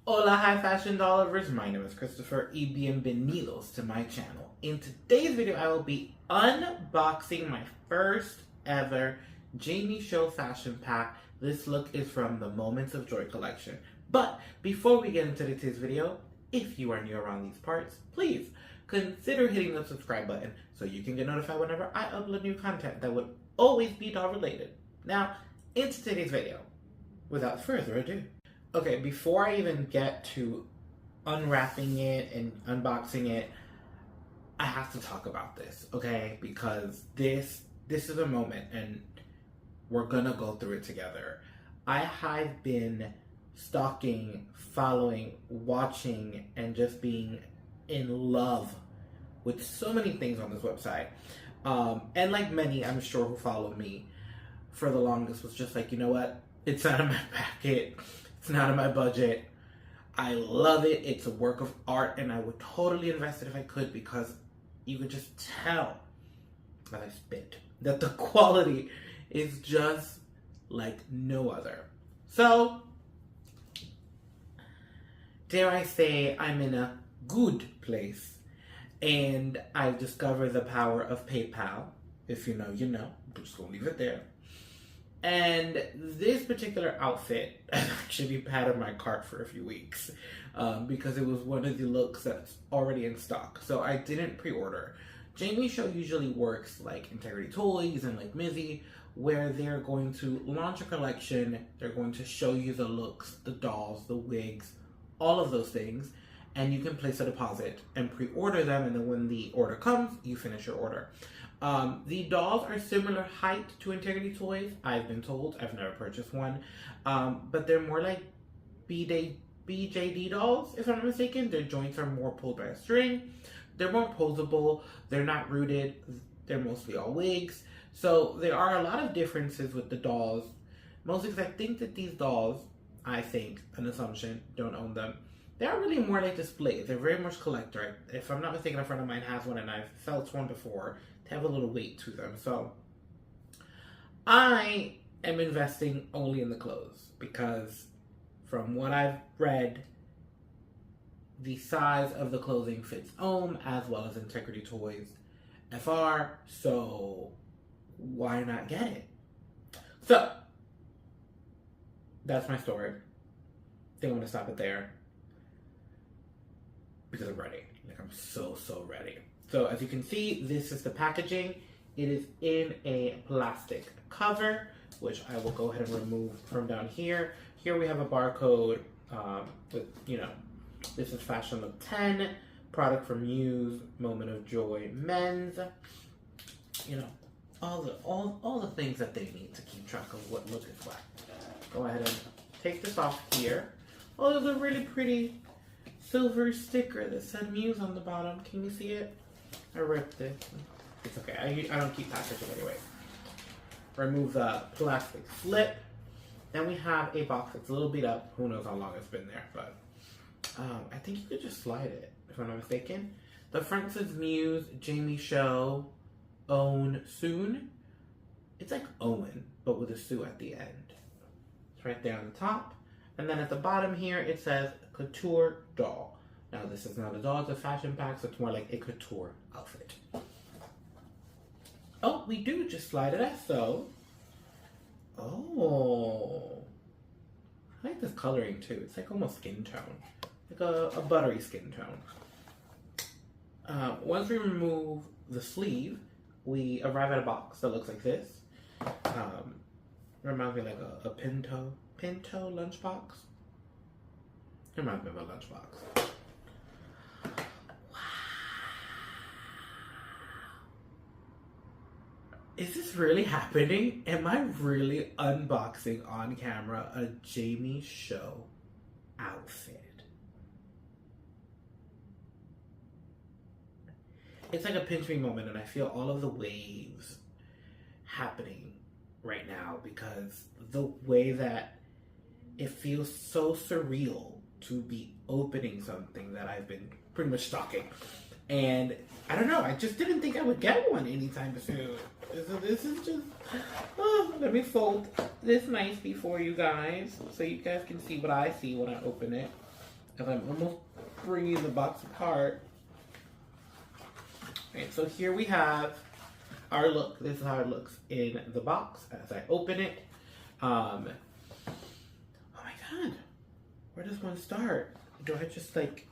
Hola, hi fashion lovers. My name is Christopher y bienvenidos to my channel. In today's video, I will be unboxing my first ever JamieShow fashion pack. This look is from the Moments of Joy collection. But before we get into today's video, if you are new around these parts, please consider hitting the subscribe button so you can get notified whenever I upload new content that would always be doll related. Now, into today's video, without further ado. Okay, before I even get to unwrapping it and unboxing it, I have to talk about this, okay? Because this is a moment and we're gonna go through it together. I have been stalking, following, watching, and just being in love with so many things on this website. And like many, I'm sure, who follow me for the longest, was just like, you know what? It's out of my pocket. It's not in my budget. I love it. It's a work of art, and I would totally invest it if I could, because you could just tell that I spit that the quality is just like no other. So, dare I say, I'm in a good place, and I've discovered the power of PayPal. If you know, you know. I'm just gonna leave it there. And this particular outfit actually had in my cart for a few weeks because it was one of the looks that's already in stock. So I didn't pre-order. JamieShow usually works like Integrity Toys and like Muses, where they're going to launch a collection. They're going to show you the looks, the dolls, the wigs, all of those things. And you can place a deposit and pre-order them. And then when the order comes, you finish your order. The dolls are similar height to Integrity Toys, I've been told. I've never purchased one. But they're more like BJD dolls, if I'm not mistaken. Their joints are more pulled by a string. They're more posable. They're not rooted. They're mostly all wigs. So there are a lot of differences with the dolls. Mostly because I think that these dolls, an assumption, don't own them. They're really more like displays. They're very much collector. If I'm not mistaken, a friend of mine has one and I've felt one before. They have a little weight to them. So I am investing only in the clothes because from what I've read, the size of the clothing fits Ohm as well as Integrity Toys FR. So why not get it? So that's my story. I think I'm going to stop it there, because I'm ready. Like, I'm so ready. So as you can see, this is the packaging. It is in a plastic cover, which I will go ahead and remove from down here. Here we have a barcode with, this is Fashion Look 10, product from Muses, Moment of Joy Men's. All the things that they need to keep track of what look is what. Go ahead and take this off here. Oh, there's a really pretty silver sticker that said Muses on the bottom. Can you see it? I ripped it. It's okay. I don't keep packaging anyway. Remove the plastic slip. Then we have a box that's a little beat up. Who knows how long it's been there, but I think you could just slide it, if I'm not mistaken. The front says Muses, JamieShow, Own Soon. It's like Owen, but with a Sue at the end. It's right there on the top. And then at the bottom here, it says Couture Doll. Now, this is not a doll, it's a fashion pack, so it's more like a couture outfit. Oh, we do just slide it as so. Oh. I like this coloring too. It's like almost skin tone. Like a buttery skin tone. Once we remove the sleeve, we arrive at a box that looks like this. Reminds me like a Pinto lunchbox. It reminds me of a lunchbox. Wow. Is this really happening? Am I really unboxing on camera a JamieShow outfit? It's like a pinch me moment, and I feel all of the waves happening right now because the way that it feels so surreal to be opening something that I've been pretty much stalking. And I don't know, I just didn't think I would get one anytime soon. So this is just, let me fold this nicely for you guys so you guys can see what I see when I open it. as I'm almost bringing the box apart. Alright, so here we have our look. This is how it looks in the box as I open it. Oh my god. Where does one start? Do I just like...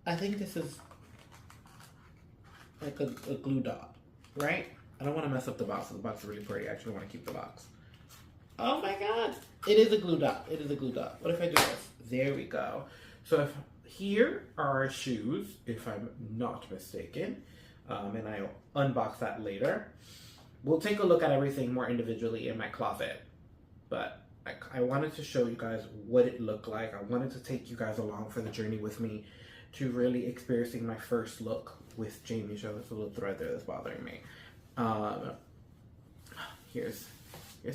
I think this is like a glue dot, right? I don't want to mess up the box. The box is really pretty. I actually want to keep the box. Oh my god. It is a glue dot. It is a glue dot. What if I do this? There we go. So if here are our shoes, if I'm not mistaken, and I'll unbox that later. We'll take a look at everything more individually in my closet, but I wanted to show you guys what it looked like. I wanted to take you guys along for the journey with me to really experiencing my first look with JamieShow. There's a little thread there that's bothering me. Here's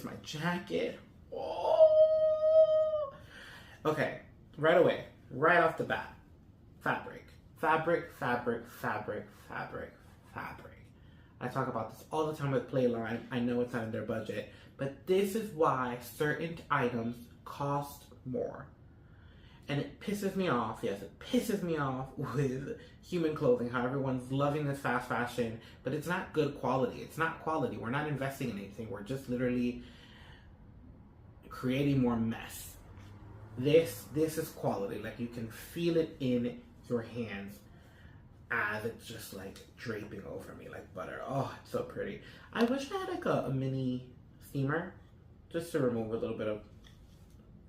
my jacket. Oh! Okay, right away, right off the bat, fabric. Fabric, fabric, fabric, fabric, fabric. I talk about this all the time with Playline. I know it's not in their budget, but this is why certain items cost more. And it pisses me off, yes, it pisses me off with human clothing, how everyone's loving this fast fashion, but it's not good quality. It's not quality. We're not investing in anything. We're just literally creating more mess. This is quality. Like, you can feel it in your hands as it's just like draping over me like butter. Oh, it's so pretty. I wish I had like a mini steamer just to remove a little bit of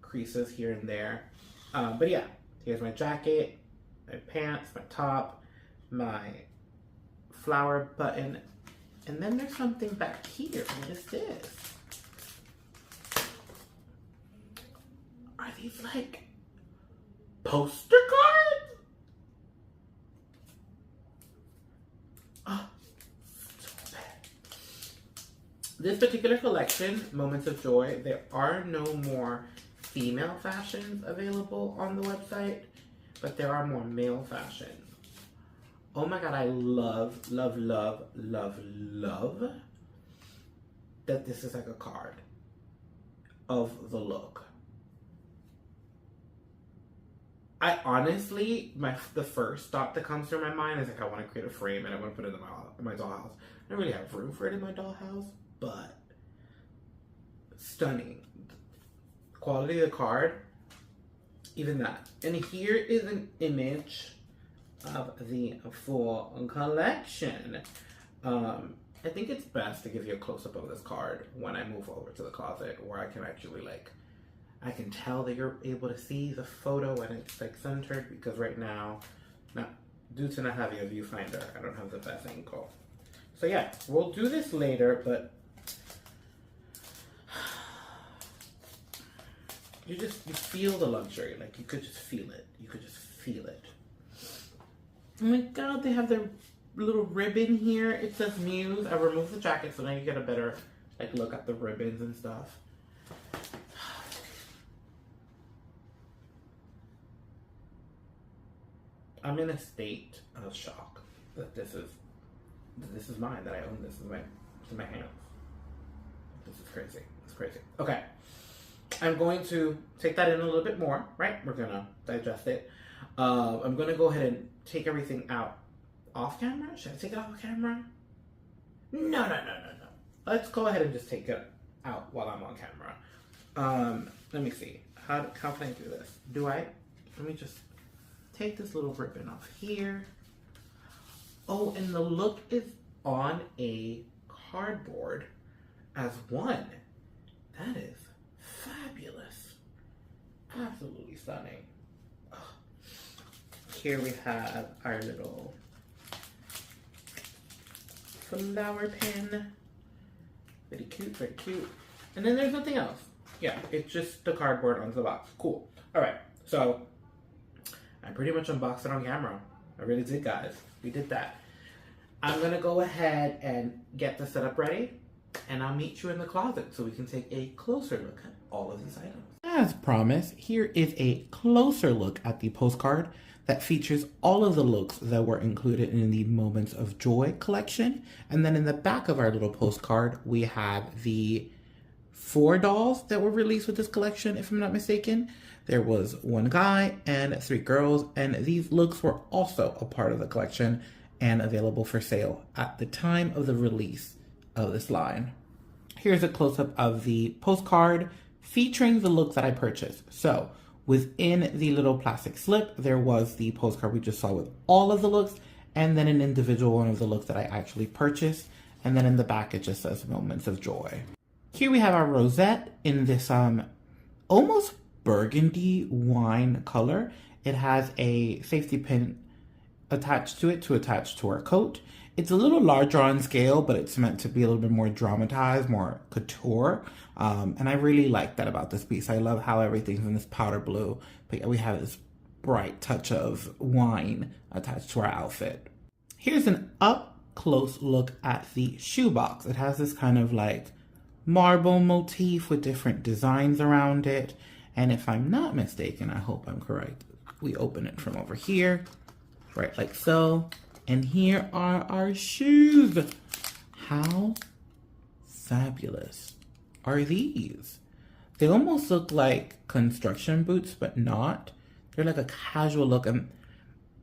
creases here and there. But yeah, here's my jacket, my pants, my top, my flower button, and then there's something back here. What is this? Are these like poster cards? Oh, so bad. This particular collection, Moments of Joy, there are no more female fashions available on the website, but there are more male fashions. Oh my god, I love, love, love, love, love that this is like a card of the look. I honestly, the first thought that comes through my mind is like, I want to create a frame and I want to put it in my dollhouse. I don't really have room for it in my dollhouse, but stunning. Quality of the card, even that. And here is an image of the full collection. I think it's best to give you a close-up of this card when I move over to the closet, where I can actually like, I can tell that you're able to see the photo and it's like centered, because right now, due to not having a viewfinder, I don't have the best angle. So yeah, we'll do this later, but you feel the luxury. Like, you could just feel it. You could just feel it. Oh my god, they have their little ribbon here. It says Muse. I removed the jacket, so now you get a better like look at the ribbons and stuff. I'm in a state of shock that this is mine, that I own this in my hands. This is crazy. It's crazy. Okay. I'm going to take that in a little bit more, right? We're gonna digest it. I'm gonna go ahead and take everything out off camera. Should I take it off camera? No. Let's go ahead and just take it out while I'm on camera. Let me see. How can I do this? Let me just take this little ribbon off here. Oh, and the look is on a cardboard as one. That is fabulous. Absolutely stunning. Oh. Here we have our little flower pin. Very cute, very cute. And then there's nothing else. Yeah, it's just the cardboard onto the box. Cool. Alright, so I pretty much unboxed it on camera. I really did, guys. We did that. I'm going to go ahead and get the setup ready, and I'll meet you in the closet so we can take a closer look at all of these items. As promised, here is a closer look at the postcard that features all of the looks that were included in the Moments of Joy collection. And then in the back of our little postcard, we have the 4 dolls that were released with this collection, if I'm not mistaken. There was 1 guy and 3 girls, and these looks were also a part of the collection and available for sale at the time of the release of this line. Here's a close-up of the postcard featuring the look that I purchased. So within the little plastic slip, there was the postcard we just saw with all of the looks, and then an individual one of the looks that I actually purchased. And then in the back, it just says Moments of Joy. Here we have our rosette in this almost burgundy wine color. It has a safety pin attached to it to attach to our coat. It's a little larger on scale, but it's meant to be a little bit more dramatized, more couture. And I really like that about this piece. I love how everything's in this powder blue, but we have this bright touch of wine attached to our outfit. Here's an up close look at the shoebox. It has this kind of like marble motif with different designs around it. And if I'm not mistaken, I hope I'm correct, we open it from over here, right like so. And here are our shoes. How fabulous are these? They almost look like construction boots, but not. They're like a casual look, and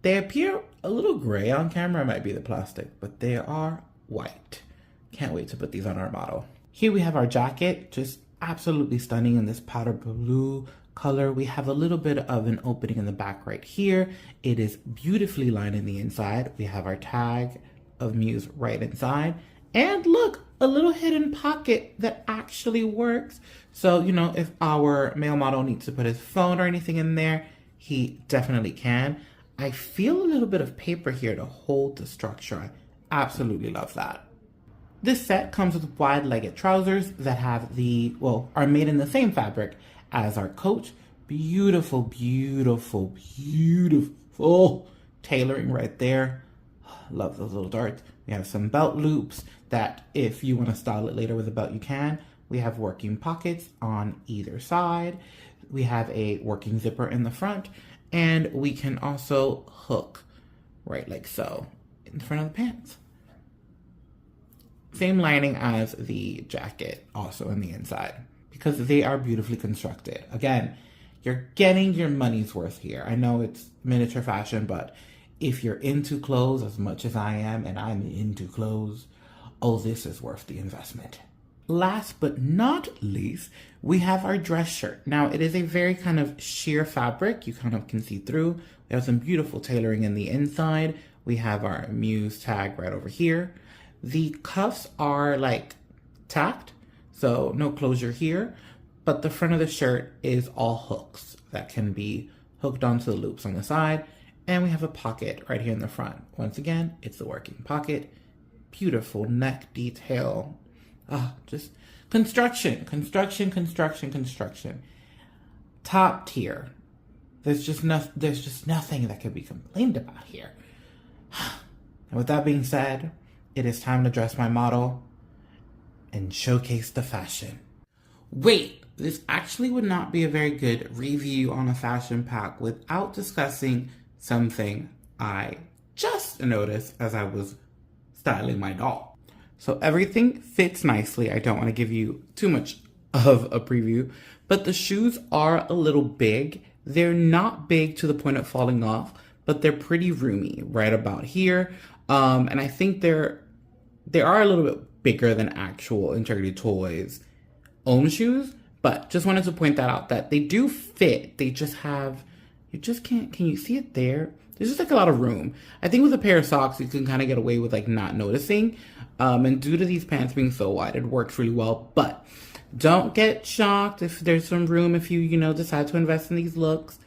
they appear a little gray on camera. It might be the plastic, but they are white. Can't wait to put these on our model. Here we have our jacket, just absolutely stunning in this powder blue color. We have a little bit of an opening in the back right here. It is beautifully lined in the inside. We have our tag of Muse right inside. And look, a little hidden pocket that actually works. So, you know, if our male model needs to put his phone or anything in there, he definitely can. I feel a little bit of paper here to hold the structure. I absolutely love that. This set comes with wide-legged trousers that have are made in the same fabric as our coat. Beautiful, beautiful, beautiful tailoring right there. Love those little darts. We have some belt loops that if you want to style it later with a belt, you can. We have working pockets on either side. We have a working zipper in the front, and we can also hook right like so in front of the pants. Same lining as the jacket, also in the inside, because they are beautifully constructed. Again, you're getting your money's worth here. I know it's miniature fashion, but if you're into clothes as much as I am, and I'm into clothes, oh, this is worth the investment. Last but not least, we have our dress shirt. Now, it is a very kind of sheer fabric. You kind of can see through. We have some beautiful tailoring in the inside. We have our Muse tag right over here. The cuffs are like tacked, so no closure here, but the front of the shirt is all hooks that can be hooked onto the loops on the side. And we have a pocket right here in the front. Once again, it's the working pocket. Beautiful neck detail. Just construction. Top tier. There's just nothing that could be complained about here. And with that being said, it is time to dress my model and showcase the fashion. Wait, this actually would not be a very good review on a fashion pack without discussing something I just noticed as I was styling my doll. So everything fits nicely. I don't want to give you too much of a preview, but the shoes are a little big. They're not big to the point of falling off, but they're pretty roomy right about here. And I think they are a little bit bigger than actual Integrity Toys own shoes, but just wanted to point that out, that they do fit. They just have, can you see it there? There's just like a lot of room. I think with a pair of socks, you can kind of get away with like not noticing. And due to these pants being so wide, it works really well. But don't get shocked if there's some room, if you decide to invest in these looks.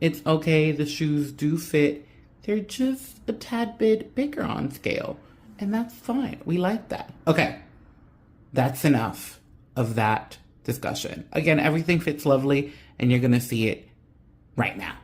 It's okay. The shoes do fit. They're just a tad bit bigger on scale. And that's fine. We like that. Okay. That's enough of that discussion. Again, everything fits lovely, and you're going to see it right now.